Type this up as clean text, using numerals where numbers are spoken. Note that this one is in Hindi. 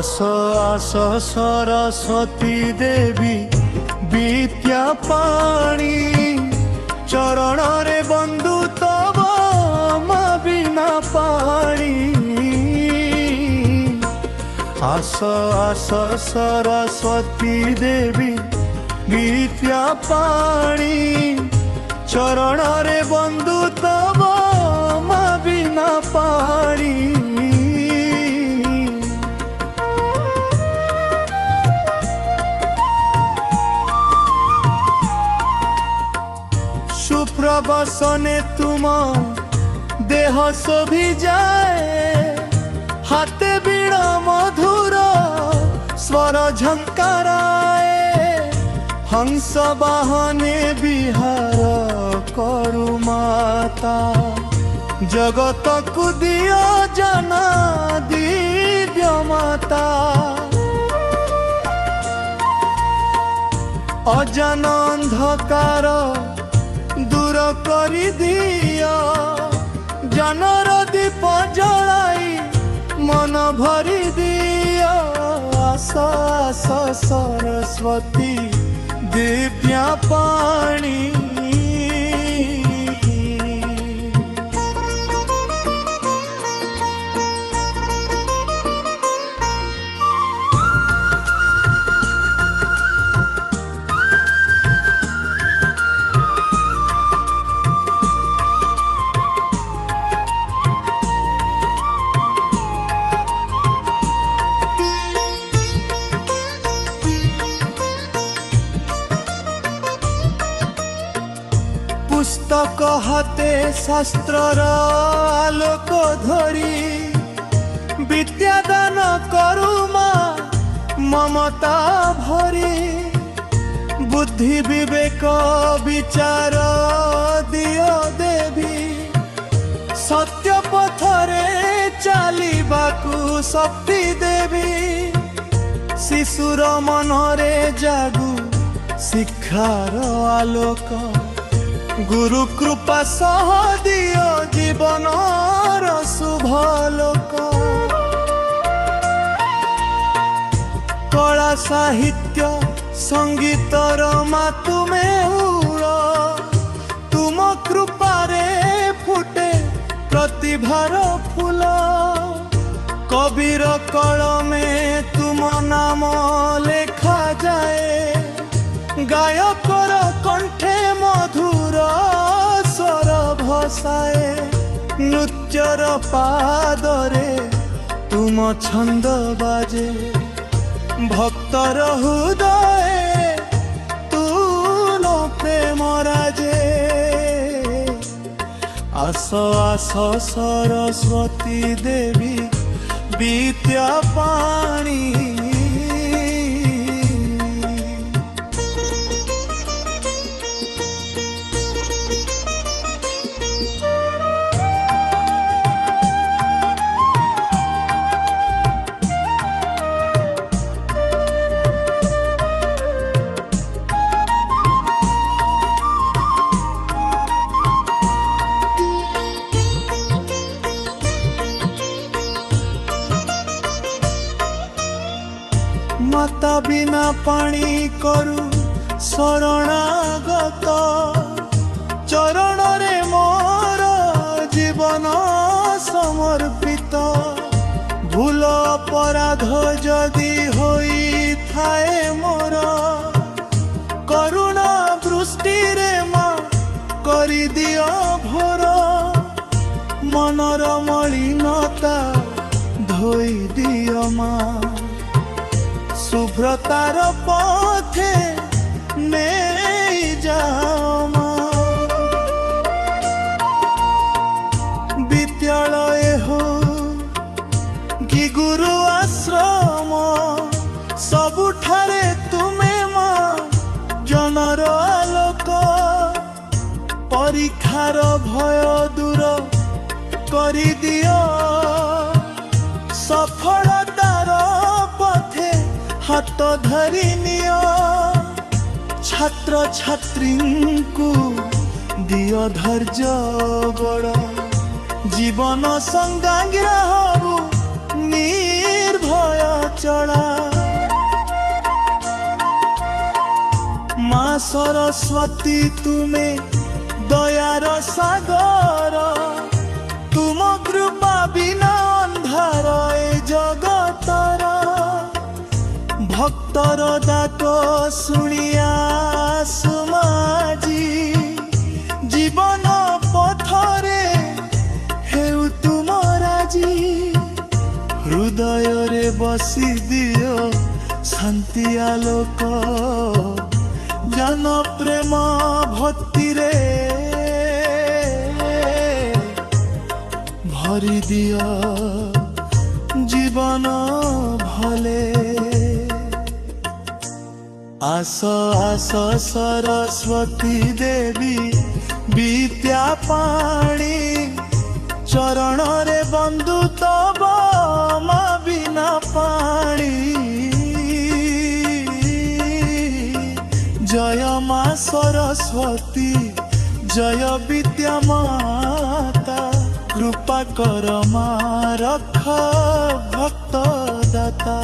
आस आस सरस्वती देवी विद्या पाणी चरण रे बंधु तब बिना पाणी। आस आस सरस्वती देवी विद्या पाणी चरण रे बंधु तब बिना पाणी। प्रवसने तुम देह शोभी जाए हाथे बीड़ मधुर स्वर झंकाराए। हंस वाहने विहार करु माता जगत को दियो जना दिव्य माता। अजान अंधकार दूर करी दिया जनर दीप जलाई मन भरी दिया। आस आस सरस्वती दिव्या पाणी। पुस्तक हाते शास्त्रर आलोक धरी विद्यादान करू ममता भरी। बुद्धि विवेक विचार दियो देवी सत्य पथरे चलिबाकू शक्ति देवी। शिशुर मनरे जागू शिक्षार आलोक गुरु कृपा सह दियो जीवन शुभ लोक। कला साहित्य संगीतर मातुमे उड़ तुम कृपारे फुटे प्रतिभार फूल। कबीर कलमे तुम नाम लेखा जाए गायकर कंठे मधुर स्वर भसाए। नृत्यर पादरे तुम छंद बाजे भक्तर हृदय तुम प्रेम राजे। आस आस सरस्वती देवी विद्या पाणी। माता बिना पानी करू शरणागत चरण रे मोर जीवन समर्पित। भूल अपराध जदि होई थाए मोर करुणा दृष्टि रे मां करि दियो भोर। मनर मलिनता धोई दियो मां शुभ्रतार पथे नहीं जाओ मां। विद्यालय हो कि गुरु आश्रम सबुठारे तुमे मां जनर आलोक। परीक्षार भय दूर करि दियो सफलतार पथे हाथ धरी नियो। छात्र छात्री को दियो धैर्य बड़ जीवन संग्राम निर्भय चला माँ सरस्वती तुमे दयार सागर तुम कृपा बिना अंधार ए जगतर भक्तर डाक शुणिया सुमाजी जीवन पथरे हेउ तुम राजी हृदय रे बसी दियो शांति आलोक जन प्रेम भक्ति रे भरी दियो जीवन भले आस आस सरस्वती देवी विद्या पाणी चरण रे बंधु तब मा बिना पाणी जय माँ सरस्वती जय विद्या माता कृपा कर माँ रख भक्त दाता।